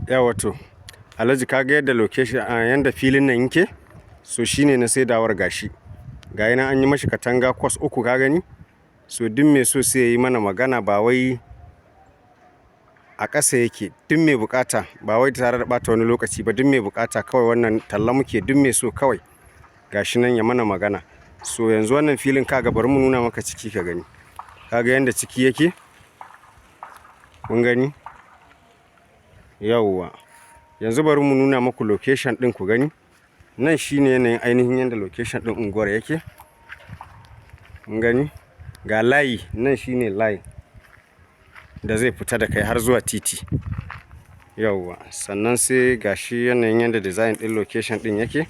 yawa to Alhaji kaga yadda location yanda filin nan yake, so shine na saidawar gashi ga yana an yi mashi katanga kwas uku ka gani, so duk mai so sai yi mana magana, ba wai a ƙasa yake. Duk mai bukata ba wai tare da bata wani lokaci ba, duk mai bukata kawai wannan talla muke, duk mai so kawai gashi nan ya mana magana. So yanzu wannan filin kaga bari mu nuna maka ciki ka gani, kaga yanda ciki yake, kun gani yawwa. Yanzu bari mu nuna muku location din ku gani. Nan shine yanayin ainihin yanda location din unguwar yake, kun gani ga layi nan, shine layi da zai fita da kai har zuwa titi yawwa. Sannan sai gashi yanayin yanda design din location din yake,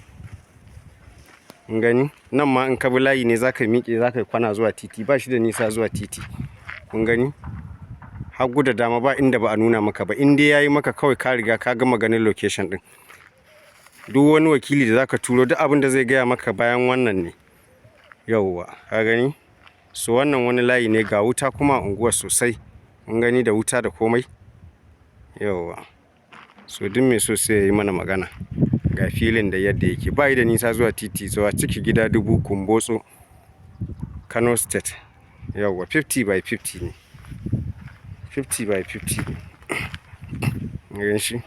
kun gani nan ma in ka bi layi ne zaka miƙe, zaka kwana zuwa titi, ba shi da nisa zuwa titi, kun gani hagu da dama ba inda ba a nuna maka ba. In dai yayi maka kawai ka riga ka gama ganin location din. Duk wani wakili da zaka turo, duk abin da zai gaya maka bayan wannan ne yawwa, ka gani. So wannan wani layi ne, ga wuta kuma a unguwar sosai, kun gani da wuta da komai yawwa. So duk mai so sai ya yi mana magana. Ga filin da yadda yake, ba yi da nisa zuwa titi, ZAWACHIKI gida dubu, Kumbotso, Kano State yawwa. 50 by 50 ne, 50 by 50 ne, gan shi.